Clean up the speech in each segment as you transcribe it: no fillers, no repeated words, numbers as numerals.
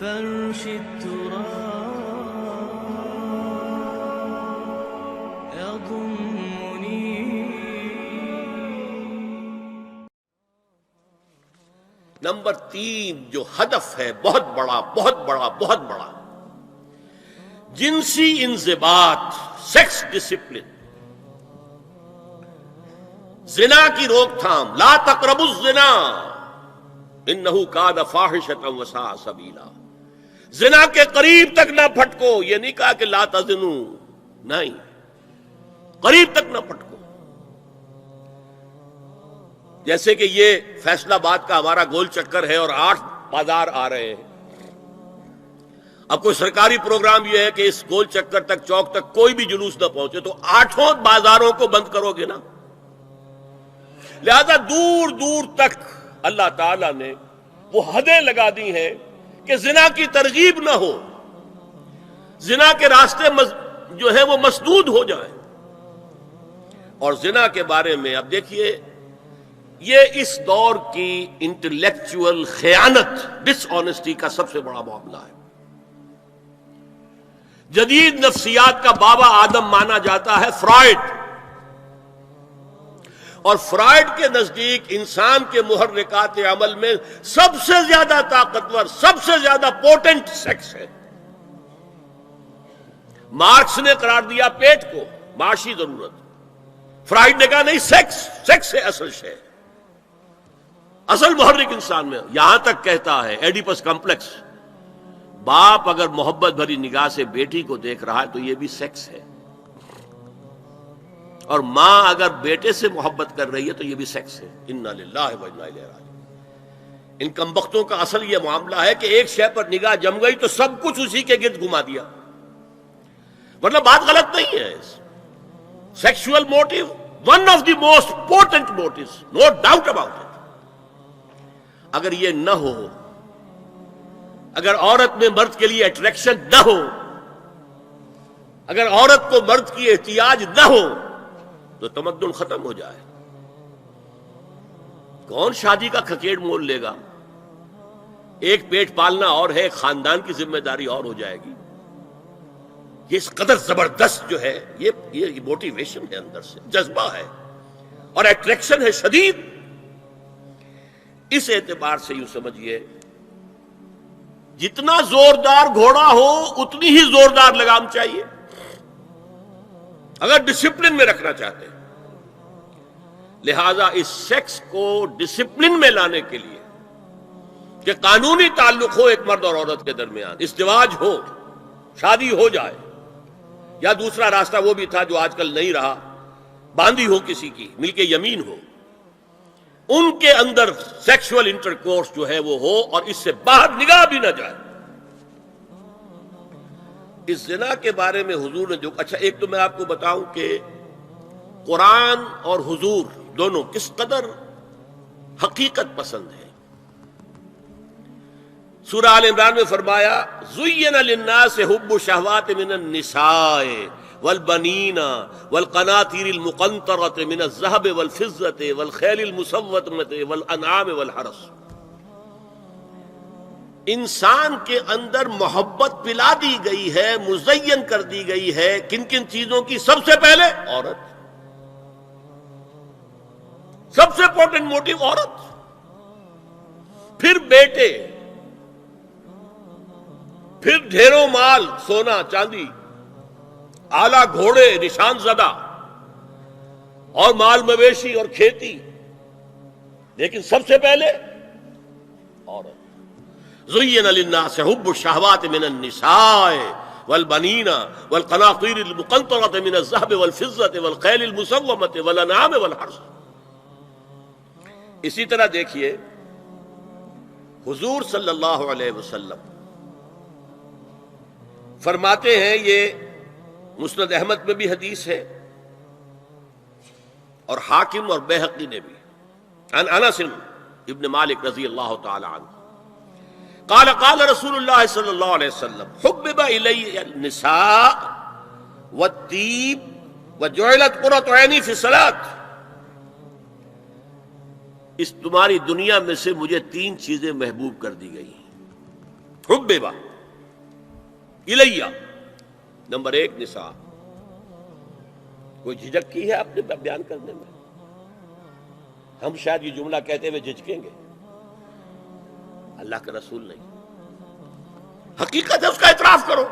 فرش التراب يضمني. نمبر 3 جو ہدف ہے بہت بڑا بہت بڑا بہت بڑا، جنسی انضباط، سیکس ڈسپلن، زنا کی روک تھام. لا تقربوا الزنا انہ کان فاحشۃ وساء سبیلا. زنا کے قریب تک نہ پھٹکو. یہ نہیں کہا کہ لا تزنوا، نہیں، قریب تک نہ پھٹکو. جیسے کہ یہ فیصل آباد کا ہمارا گول چکر ہے اور 8 بازار آ رہے ہیں. اب کوئی سرکاری پروگرام یہ ہے کہ اس گول چکر تک، چوک تک کوئی بھی جلوس نہ پہنچے، تو 8 بازاروں کو بند کرو گے نا. لہذا دور دور تک اللہ تعالیٰ نے وہ حدیں لگا دی ہیں کہ زنا کی ترغیب نہ ہو، زنا کے راستے جو ہے وہ مسدود ہو جائیں. اور زنا کے بارے میں اب دیکھیے، یہ اس دور کی انٹلیکچوئل خیانت، ڈس آنیسٹی کا سب سے بڑا معاملہ ہے. جدید نفسیات کا بابا آدم مانا جاتا ہے فرائڈ، اور فرائڈ کے نزدیک انسان کے محرکات عمل میں سب سے زیادہ طاقتور، سب سے زیادہ پوٹنٹ سیکس ہے. مارکس نے قرار دیا پیٹ کو معاشی ضرورت، فرائڈ نے کہا نہیں، سیکس ہے اصل شے، اصل محرک انسان میں. یہاں تک کہتا ہے ایڈیپس کمپلیکس، باپ اگر محبت بھری نگاہ سے بیٹی کو دیکھ رہا ہے تو یہ بھی سیکس ہے، اور ماں اگر بیٹے سے محبت کر رہی ہے تو یہ بھی سیکس ہے. انا للہ و انا الیہ راجعون. ان کمبختوں کا اصل یہ معاملہ ہے کہ ایک شے پر نگاہ جم گئی تو سب کچھ اسی کے گرد گھما دیا. مطلب بات غلط نہیں ہے. Sexual motive one of the most important motives, no doubt about it. اگر یہ نہ ہو، اگر عورت میں مرد کے لیے اٹریکشن نہ ہو، اگر عورت کو مرد کی احتیاج نہ ہو تو تمدن ختم ہو جائے. کون شادی کا کھکیڑ مول لے گا؟ ایک پیٹ پالنا اور ہے، ایک خاندان کی ذمہ داری اور ہو جائے گی. یہ اس قدر زبردست جو ہے، یہ موٹیویشن ہے، اندر سے جذبہ ہے اور اٹریکشن ہے شدید. اس اعتبار سے یوں سمجھیے، جتنا زوردار گھوڑا ہو اتنی ہی زوردار لگام چاہیے اگر ڈسپلن میں رکھنا چاہتے ہیں. لہذا اس سیکس کو ڈسپلن میں لانے کے لیے کہ قانونی تعلق ہو ایک مرد اور عورت کے درمیان، ازدواج ہو، شادی ہو جائے، یا دوسرا راستہ وہ بھی تھا جو آج کل نہیں رہا، باندھی ہو کسی کی، مل کے یمین ہو، ان کے اندر سیکشول انٹرکورس جو ہے وہ ہو اور اس سے باہر نگاہ بھی نہ جائے. اس زنا کے بارے میں حضور نے جو اچھا، ایک تو میں آپ کو بتاؤں کہ قرآن اور حضور دونوں کس قدر حقیقت پسند ہے. سورہ آل عمران میں فرمایا زُيِّنَ لِلنَّاسِ حُبُّ الشَّهَوَاتِ مِنَ النِّسَاءِ وَالْبَنِينَ وَالْقَنَاطِيرِ الْمُقَنطَرَةِ مِنَ الذَّهَبِ وَالْفِضَّةِ وَالْخَيْلِ الْمُسَوَّمَةِ وَالْأَنْعَامِ وَالْحَرْثِ. انسان کے اندر محبت پلا دی گئی ہے، مزین کر دی گئی ہے. کن کن چیزوں کی؟ سب سے پہلے عورت، سب سے امپورٹنٹ موٹیو عورت، پھر بیٹے، پھر ڈھیروں مال، سونا چاندی، اعلیٰ گھوڑے نشان زدہ، اور مال مویشی اور کھیتی، لیکن سب سے پہلے عورت. زُيِّنَ لِلنَّاسِ حُبُّ الشَّهَوَاتِ مِنَ النِّسَاءِ وَالْبَنِينَ وَالْقَنَاطِيرِ الْمُقَنطَرَةِ مِنَ الذَّهَبِ وَالْفِضَّةِ وَالْخَيْلِ الْمُسَوَّمَةِ وَالْأَنْعَامِ وَالْحَرْثِ. اسی طرح دیکھیے حضور صلی اللہ علیہ وسلم فرماتے ہیں، یہ مسند احمد میں بھی حدیث ہے اور حاکم اور بیہقی نے بھی، عن انس ابن مالک رضی اللہ تعالی عنہ قال قال رسول اللہ صلی اللہ علیہ وسلم حبب الی النساء والطیب وجعلت قرۃ عینی فی الصلاۃ. اس تمہاری دنیا میں سے مجھے 3 چیزیں محبوب کر دی گئی، حببا الیہ، نمبر 1 نساء. کوئی جھجک کی ہے اپنے بیان کرنے میں؟ ہم شاید یہ جملہ کہتے ہوئے جھجکیں گے، اللہ کا رسول نہیں. حقیقت ہے، اس کا اعتراف کرو.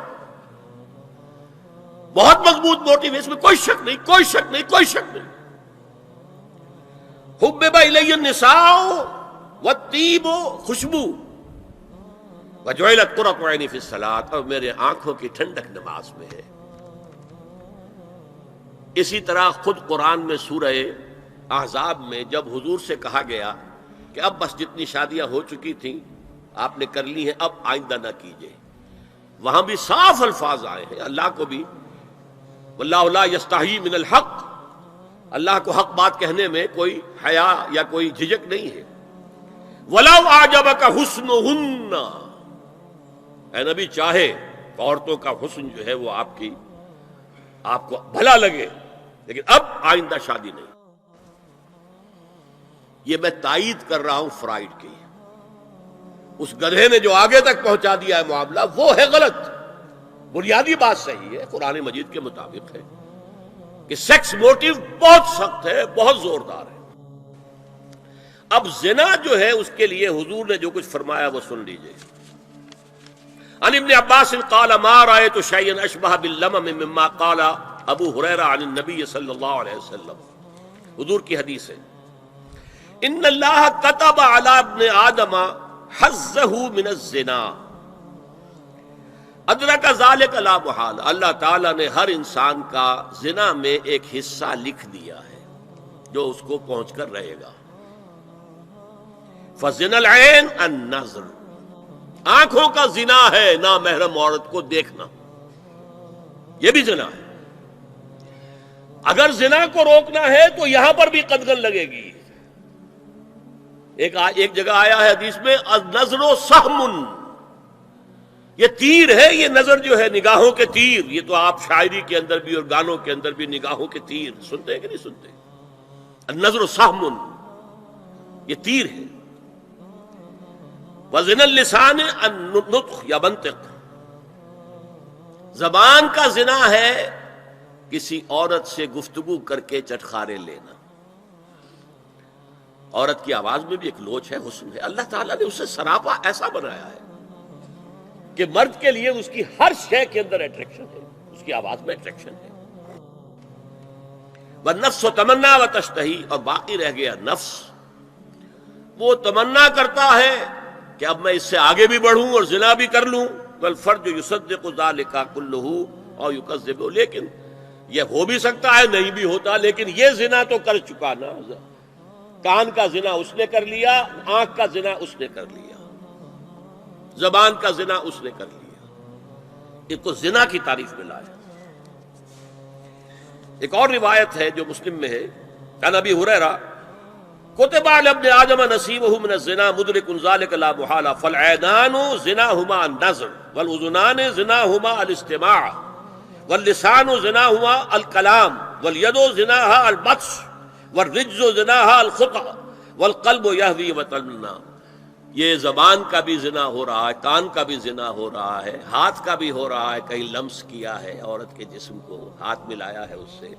بہت مضبوط موٹیو ہے، اس میں کوئی شک نہیں، کوئی شک نہیں، کوئی شک نہیں. حبب الی النساء والطیب، خوشبو، وجعلت قرۃ عینی فی الصلاۃ، اور میرے آنکھوں کی ٹھنڈک نماز میں ہے. اسی طرح خود قرآن میں سورہ احزاب میں جب حضور سے کہا گیا کہ اب بس جتنی شادیاں ہو چکی تھیں آپ نے کر لی ہیں، اب آئندہ نہ کیجیے، وہاں بھی صاف الفاظ آئے ہیں. اللہ کو بھی واللہ لا یستحیی من الحق، اللہ کو حق بات کہنے میں کوئی حیا یا کوئی جھجک نہیں ہے. وَلَوْ أَعْجَبَكَ حُسْنُهُنَّ، اے نبی چاہے عورتوں کا حسن جو ہے وہ آپ کو بھلا لگے، لیکن اب آئندہ شادی نہیں. یہ میں تائید کر رہا ہوں فرائڈ کی. اس گدھے نے جو آگے تک پہنچا دیا ہے معاملہ وہ ہے غلط. بنیادی بات صحیح ہے، قرآن مجید کے مطابق ہے کہ سیکس موٹیو بہت سخت ہے، بہت زوردار ہے. اب زنا جو ہے اس کے لیے حضور نے جو کچھ فرمایا وہ سن لیجئے. عن ابن عباس قال ما رأيت شيئا اشبه باللمم مما قال ابو ہریرہ عن النبی صلی اللہ علیہ وسلم. حضور کی حدیث ہے، ان اللہ كتب على ابن آدم حظه من الزنا ادرک ذلک لا محال. اللہ تعالیٰ نے ہر انسان کا زنا میں ایک حصہ لکھ دیا ہے جو اس کو پہنچ کر رہے گا. فزنا العین النظر، آنکھوں کا زنا ہے نامحرم عورت کو دیکھنا، یہ بھی زنا ہے. اگر زنا کو روکنا ہے تو یہاں پر بھی قدغن لگے گی. ایک جگہ آیا ہے حدیث میں النظر سہم، یہ تیر ہے. یہ نظر جو ہے نگاہوں کے تیر، یہ تو آپ شاعری کے اندر بھی اور گانوں کے اندر بھی نگاہوں کے تیر سنتے ہیں کہ نہیں سنتے؟ النظر سہم، یہ تیر ہے. وزن اللسان النطق یا منطق، زبان کا زنا ہے کسی عورت سے گفتگو کر کے چٹخارے لینا. عورت کی آواز میں بھی ایک لوچ ہے، حسن ہے. اللہ تعالیٰ نے اسے سراپا ایسا بنایا ہے کہ مرد کے لیے اس کی ہر شے کے اندر اٹریکشن ہے، اس کی آواز میں اٹریکشن ہے. والنفس تمنا و تشتہی، اور باقی رہ گیا نفس، وہ تمنا کرتا ہے کہ اب میں اس سے آگے بھی بڑھوں اور زنا بھی کر لوں. والفرج یصدق ذلک کلہ او یکذب، لیکن یہ ہو بھی سکتا ہے نہیں بھی ہوتا، لیکن یہ زنا تو کر چکا نا. کان کا زنا اس نے کر لیا، آنکھ کا زنا اس نے کر لیا، زبان کا زنا اس نے کر لیا. اس کو زنا کی تعریف میں لایا. ایک اور روایت ہے جو مسلم میں ہے، عن ابی ہریرہ کتب علی ابن آدم نصیبہ من الزنا مدرک ذلک لا محالہ فالعینان زناہما النظر والاذنان زناہما الاستماع واللسان زناہما الکلام والید زناہا البطش والرجز زناہا الخطأ والقلب یہوی وتمنا. یہ زبان کا بھی زنا ہو رہا ہے، کان کا بھی زنا ہو رہا ہے، ہاتھ کا بھی ہو رہا ہے. کہیں لمس کیا ہے عورت کے جسم کو، ہاتھ ملایا ہے اس سے،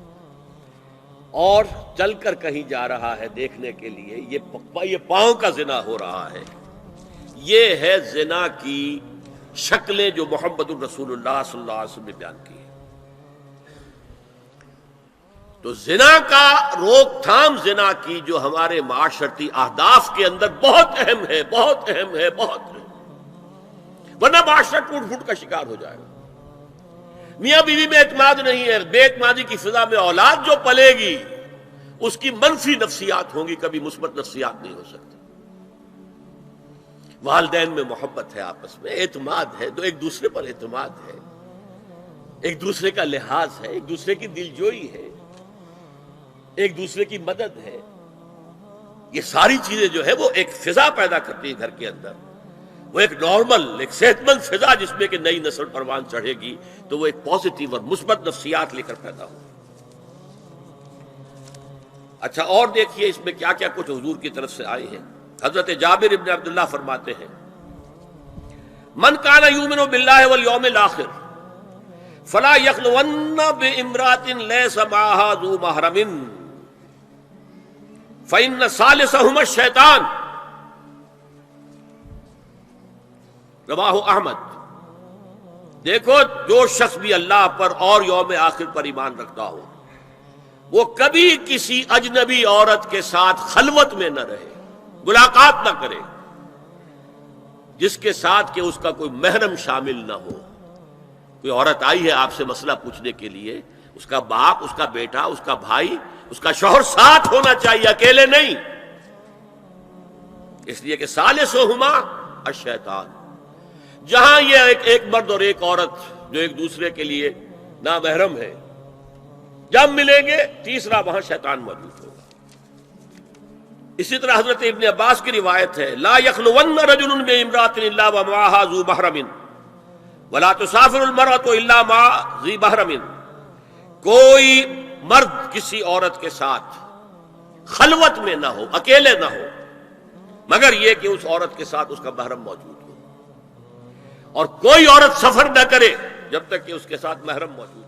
اور چل کر کہیں جا رہا ہے دیکھنے کے لیے، یہ پاؤں کا زنا ہو رہا ہے. یہ ہے زنا کی شکلیں جو محمد الرسول اللہ صلی اللہ علیہ وسلم نے بیان کی ہے. تو زنا کا روک تھام، زنا کی جو ہمارے معاشرتی اہداف کے اندر بہت اہم ہے، بہت اہم ہے، بہت اہم، ورنہ معاشرہ ٹوٹ پھوٹ کا شکار ہو جائے گا. میاں بیوی میں اعتماد نہیں ہے، بے اعتمادی کی فضا میں اولاد جو پلے گی اس کی منفی نفسیات ہوں گی، کبھی مثبت نفسیات نہیں ہو سکتی. والدین میں محبت ہے، آپس میں اعتماد ہے، تو ایک دوسرے پر اعتماد ہے، ایک دوسرے کا لحاظ ہے، ایک دوسرے کی دلجوئی ہے، ایک دوسرے کی مدد ہے. یہ ساری چیزیں جو ہے وہ ایک فضا پیدا کرتی ہے گھر کے اندر. وہ ایک نارمل، ایک صحت مند فضا جس میں کہ نئی نسل پروان چڑھے گی تو وہ ایک پازیٹیو اور مثبت نفسیات لے کر پیدا ہو. اچھا، اور دیکھیے اس میں کیا کیا کچھ حضور کی طرف سے آئے ہیں. حضرت جابر ابن عبداللہ فرماتے ہیں من کان یؤمن باللہ والیوم الآخر فلا یخلون بامرأۃ لیس معہا ذو محرم فإن ثالثہما الشیطان، رواہ احمد۔ دیکھو، جو شخص بھی اللہ پر اور یوم آخر پر ایمان رکھتا ہو وہ کبھی کسی اجنبی عورت کے ساتھ خلوت میں نہ رہے، ملاقات نہ کرے جس کے ساتھ کہ اس کا کوئی محرم شامل نہ ہو۔ کوئی عورت آئی ہے آپ سے مسئلہ پوچھنے کے لیے، اس کا باپ، اس کا بیٹا، اس کا بھائی، اس کا شوہر ساتھ ہونا چاہیے، اکیلے نہیں، اس لیے کہ ثالثہما الشیطان۔ جہاں یہ ایک مرد اور ایک عورت جو ایک دوسرے کے لیے نامحرم ہے، جب ملیں گے تیسرا وہاں شیطان موجود ہوگا۔ اسی طرح حضرت ابن عباس کی روایت ہے، لا یخلون رجل بامرأۃ الا ومعها ذو محرم ولا تسافر المرأة الا مع ذی محرم۔ کوئی مرد کسی عورت کے ساتھ خلوت میں نہ ہو، اکیلے نہ ہو، مگر یہ کہ اس عورت کے ساتھ اس کا محرم موجود ہو، اور کوئی عورت سفر نہ کرے جب تک کہ اس کے ساتھ محرم موجود ہو۔